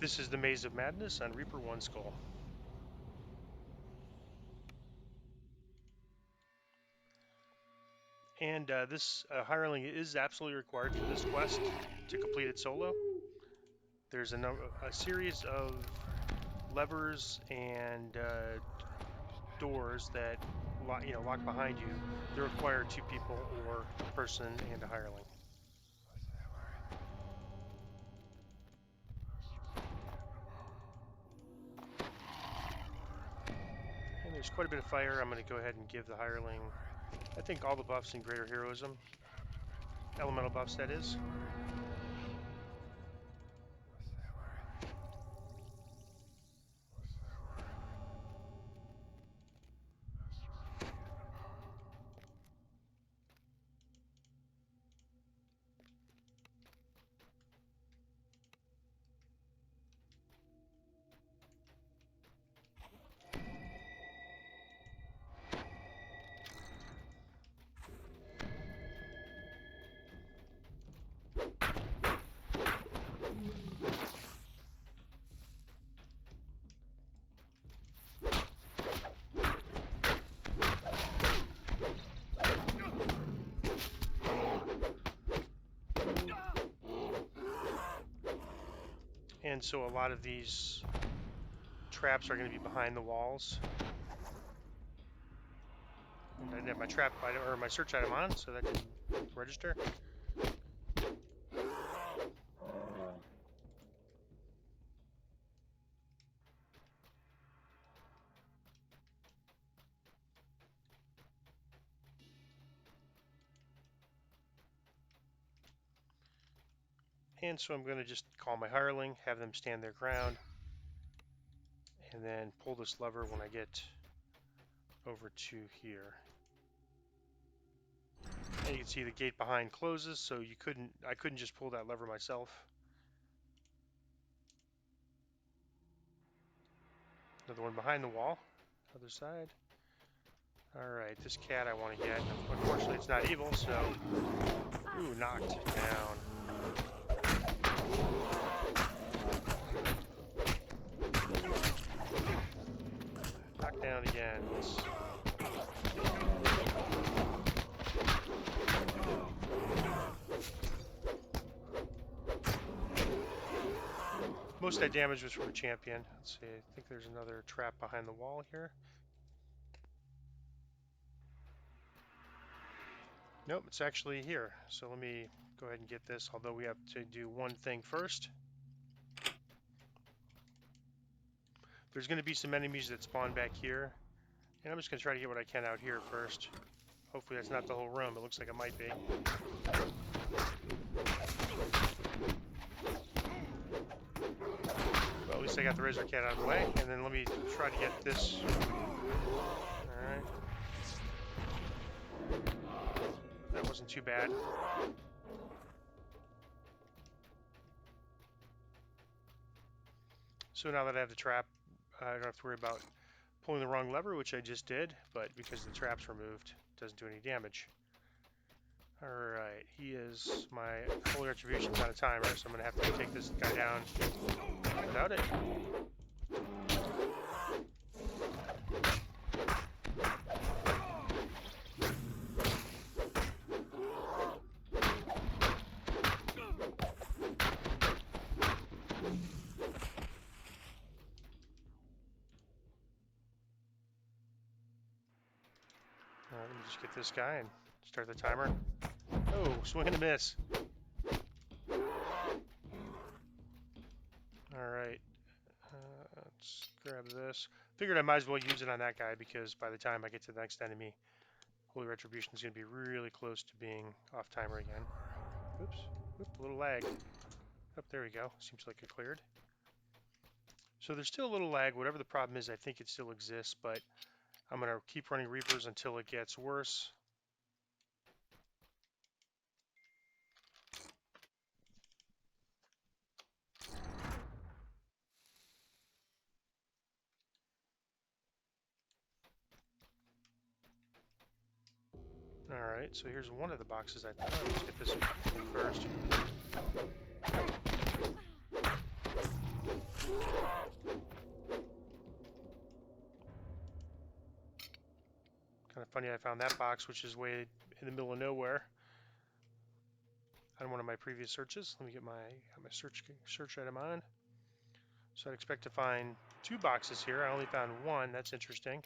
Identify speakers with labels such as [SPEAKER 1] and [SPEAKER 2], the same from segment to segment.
[SPEAKER 1] This is the Maze of Madness on Reaper 1 Skull. And this hireling is absolutely required for this quest to complete it solo. There's a series of levers and doors that lock behind you. They require two people or a person and a hireling. And there's quite a bit of fire. I'm going to go ahead and give the hireling, I think, all the buffs in greater heroism. Elemental buffs, that is. And so a lot of these traps are going to be behind the walls. And I didn't have my trap item or my search item on, so that didn't register. And so I'm going to just call my hireling, have them stand their ground, and then pull this lever when I get over to here. And you can see the gate behind closes, so I couldn't just pull that lever myself. Another one behind the wall, other side. Alright, this cat I want to get. Unfortunately, it's not evil, so... Ooh, knocked down. Knocked down again. Most of that damage was from a champion. Let's see, I think there's another trap behind the wall here. Nope, it's actually here. So let me go ahead and get this, although we have to do one thing first. There's going to be some enemies that spawn back here, and I'm just going to try to get what I can out here first. Hopefully that's not the whole room. It looks like it might be. Well, at least I got the razor cat out of the way, and then let me try to get this. Alright. That wasn't too bad. So now that I have the trap, I don't have to worry about pulling the wrong lever, which I just did, but because the trap's removed, it doesn't do any damage. Alright, he is my Holy Retribution's on a timer, so I'm going to have to take this guy down without it. Alright, let me just get this guy and start the timer. Oh, swing and a miss. Alright, let's grab this. Figured I might as well use it on that guy because by the time I get to the next enemy, Holy Retribution is going to be really close to being off timer again. Oops, a little lag. Oh, there we go. Seems like it cleared. So there's still a little lag. Whatever the problem is, I think it still exists, but I'm going to keep running Reapers until it gets worse. Alright, so here's one of the boxes I thought. Let's get this one first. funny I found that box, which is way in the middle of nowhere on one of my previous searches. Let me get my search item on. So I'd expect to find 2 boxes here. I only found 1. That's interesting.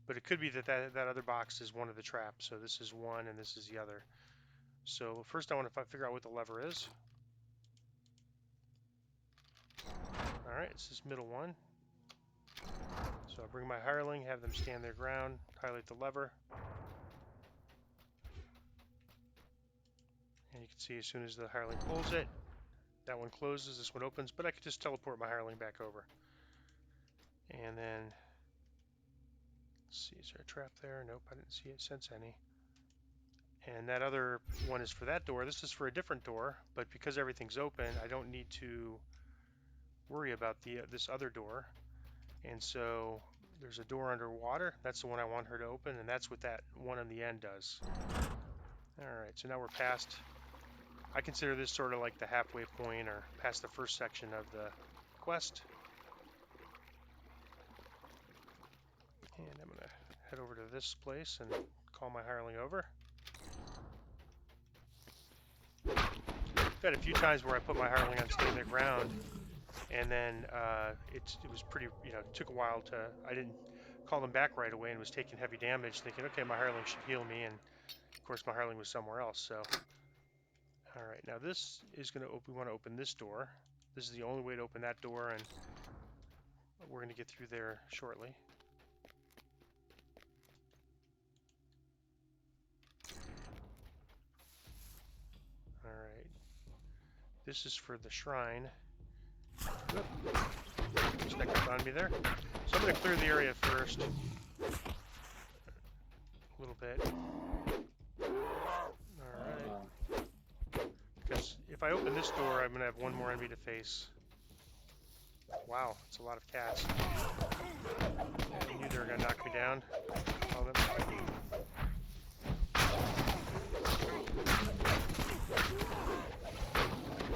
[SPEAKER 1] But it could be that other box is one of the traps. So this is one and this is the other. So first I want to figure out what the lever is. Alright, it's this middle one. So I bring my hireling, have them stand their ground, highlight the lever. And you can see as soon as the hireling pulls it, that one closes, this one opens, but I could just teleport my hireling back over. And then, let's see, is there a trap there? Nope, I didn't sense any. And that other one is for that door. This is for a different door, but because everything's open, I don't need to worry about this other door. And so there's a door underwater. That's the one I want her to open, and that's what that one on the end does. Alright, so now we're past. I consider this sort of like the halfway point or past the first section of the quest. And I'm going to head over to this place and call my hireling over. I've had a few times where I put my hireling on stand their ground, and then it was pretty, it took a while to, I didn't call them back right away and was taking heavy damage, thinking, okay, my hireling should heal me, and of course my hireling was somewhere else. So, all right, now this is going to open, we want to open this door. This is the only way to open that door, and we're going to get through there shortly. All right, this is for the shrine. Oop. Snuck up on me there. So I'm going to clear the area first. A little bit. Alright. Because if I open this door, I'm going to have one more enemy to face. Wow, it's a lot of cats. I knew they were going to knock me down.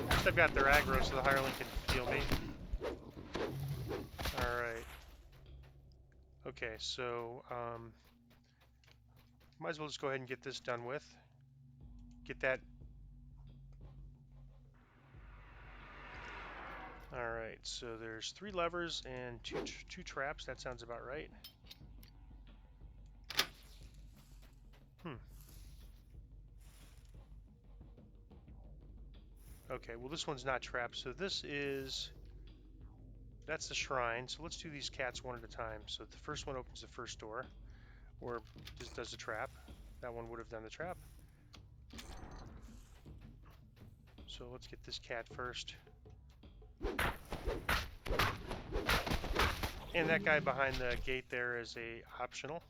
[SPEAKER 1] First I've got their aggro so the hireling can heal me. Alright. Okay, so might as well just go ahead and get this done with. Get that. Alright, so there's 3 levers and two traps. That sounds about right. Okay, well this one's not trapped, so that's the shrine. So let's do these cats one at a time. So the first one opens the first door, or just does the trap. That one would have done the trap. So let's get this cat first. And that guy behind the gate there is optional.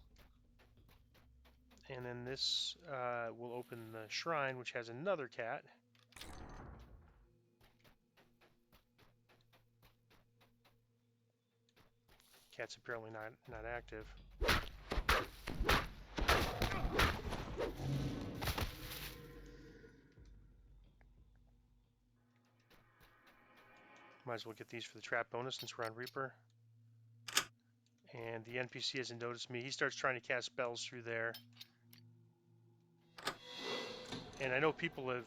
[SPEAKER 1] And then this will open the shrine, which has another cat. Cat's apparently not active. Might as well get these for the trap bonus since we're on Reaper. And the NPC hasn't noticed me. He starts trying to cast spells through there. And I know people have,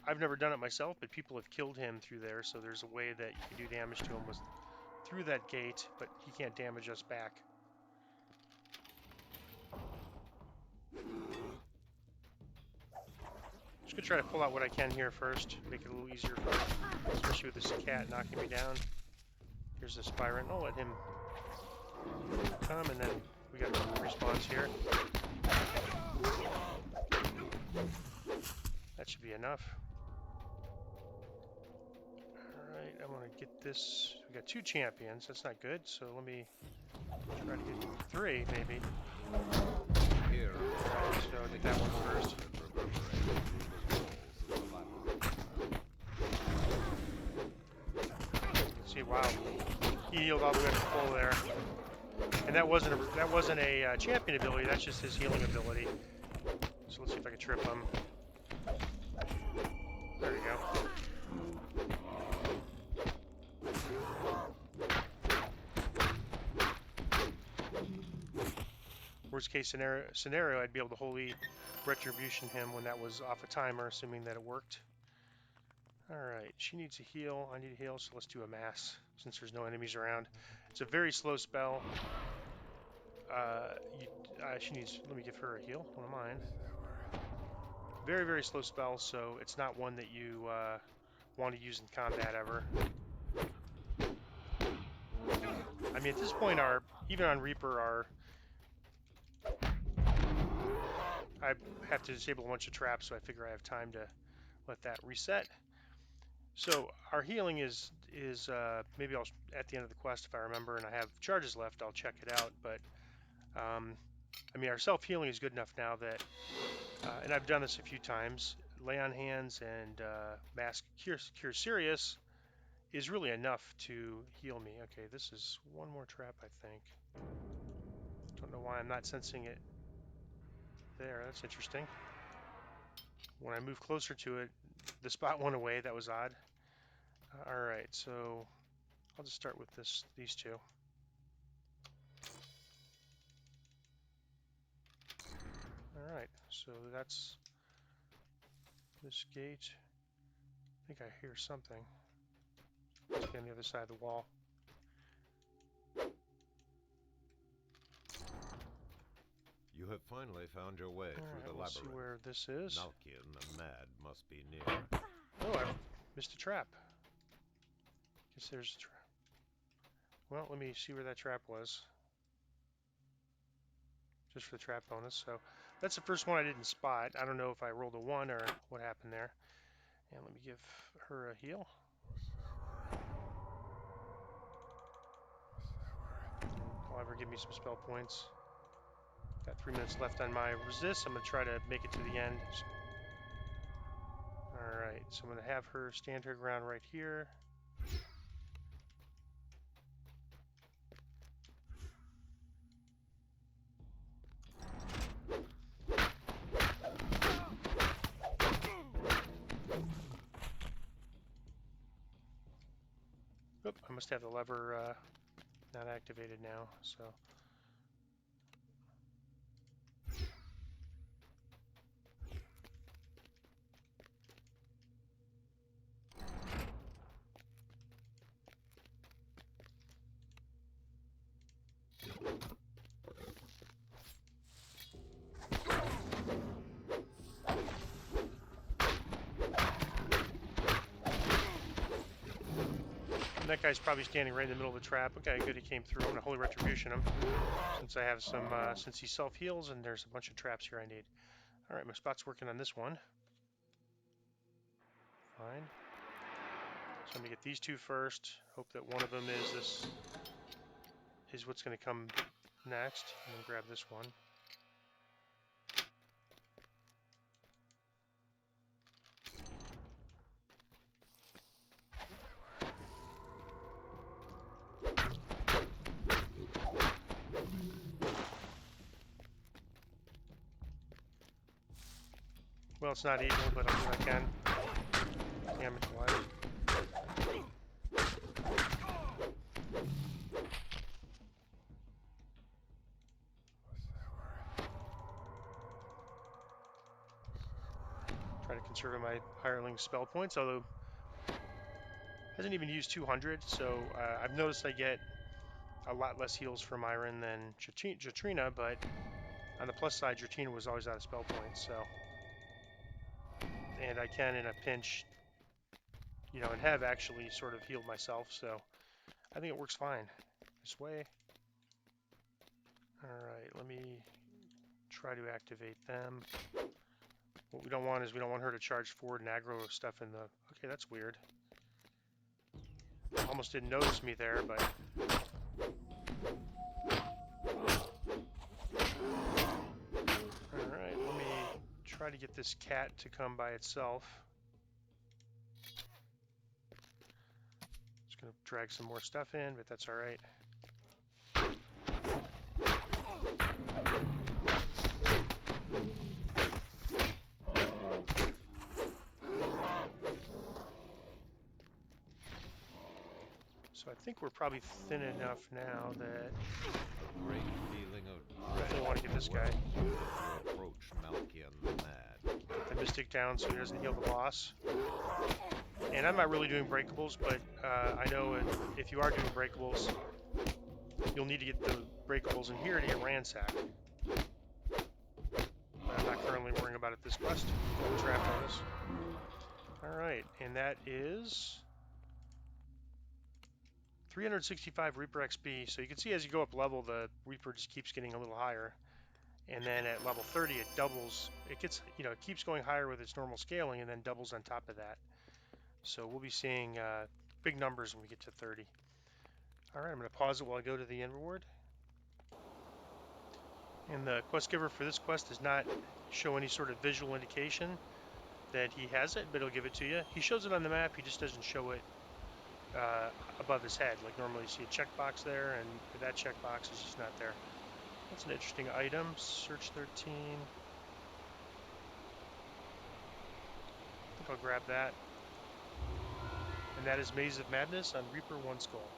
[SPEAKER 1] I've never done it myself, but people have killed him through there. So there's a way that you can do damage to him through that gate, but he can't damage us back. Just gonna try to pull out what I can here first, make it a little easier for me, especially with this cat knocking me down. Here's the Spirant. I'll let him come, and then we got respawns here. That should be enough. Alright, I want to get this. We got 2 champions, that's not good, so let me try to get 3 maybe. Here. Alright, so I'll get that one first. See, wow, he healed all the way to full there, and that wasn't a champion ability. That's just his healing ability. So let's see if I can trip him. There you go. worst case scenario, I'd be able to holy retribution him when that was off a timer, assuming that it worked. Alright, she needs a heal, I need a heal, so let's do a mass, since there's no enemies around. It's a very slow spell. She needs, let me give her a heal, one of mine. Very, very slow spell, so it's not one that you want to use in combat ever. I mean, at this point, even on Reaper, I have to disable a bunch of traps, so I figure I have time to let that reset. So our healing is maybe I'll at the end of the quest, if I remember and I have charges left, I'll check it out. But I mean, our self-healing is good enough now that, and I've done this a few times, lay on hands and mask cure serious is really enough to heal me. Okay, this is one more trap, I think. Don't know why I'm not sensing it there. That's interesting. When I move closer to it, the spot went away. That was odd. All right, so I'll just start with these two. All right, so that's this gate. I think I hear something. It's on the other side of the wall.
[SPEAKER 2] You have finally found your way through the
[SPEAKER 1] We'll see
[SPEAKER 2] labyrinth.
[SPEAKER 1] where this is.
[SPEAKER 2] Nalkian the Mad must be near.
[SPEAKER 1] Oh, I missed a trap. Guess there's a trap. Well, let me see where that trap was. Just for the trap bonus. So that's the first one I didn't spot. I don't know if I rolled a 1 or what happened there. And let me give her a heal. I'll ever give me some spell points. Got 3 minutes left on my resist. I'm going to try to make it to the end. Alright, so I'm going to have her stand her ground right here. Oop, I must have the lever not activated now, so... And that guy's probably standing right in the middle of the trap. Okay, good, he came through. I'm going to Holy Retribution him, since I have some, since he self-heals, and there's a bunch of traps here I need. Alright, my spot's working on this one. Fine. So I'm going to get these two first. Hope that one of them is what's going to come next. And then grab this one. Well, it's not evil, but I'll do what I can. Damn it, why? Try to conserve my hireling spell points, although hasn't even used 200, so I've noticed I get a lot less heals from Myron than Jatrina, but on the plus side, Jatrina was always out of spell points, so... And I can, in a pinch, you know, and have actually sort of healed myself, so I think it works fine. This way. Alright, let me try to activate them. What we don't want is we don't want her to charge forward and aggro stuff in the... Okay, that's weird. Almost didn't notice me there, but... Alright, let me try to get this cat to come by itself. Just gonna drag some more stuff in, but that's alright. So I think we're probably thin enough now that...
[SPEAKER 2] A great feeling of
[SPEAKER 1] Definitely want to get this guy.
[SPEAKER 2] Well, you approach Malkian the Mad.
[SPEAKER 1] Get the Mystic down so he doesn't heal the boss. And I'm not really doing breakables, but I know if you are doing breakables, you'll need to get the breakables in here to get ransacked. But I'm not currently worrying about it this quest. I'm trapped on this. Alright, and that is 365 Reaper XP. So you can see as you go up level, the Reaper just keeps getting a little higher. And then at level 30, it doubles. It gets, it keeps going higher with its normal scaling and then doubles on top of that. So we'll be seeing big numbers when we get to 30. Alright, I'm going to pause it while I go to the end reward. And the quest giver for this quest does not show any sort of visual indication that he has it, but he'll give it to you. He shows it on the map, he just doesn't show it above his head. Like normally you see a checkbox there, and that checkbox is just not there. That's an interesting item. Search 13. I think I'll grab that. And that is Maze of Madness on Reaper 1 Skull.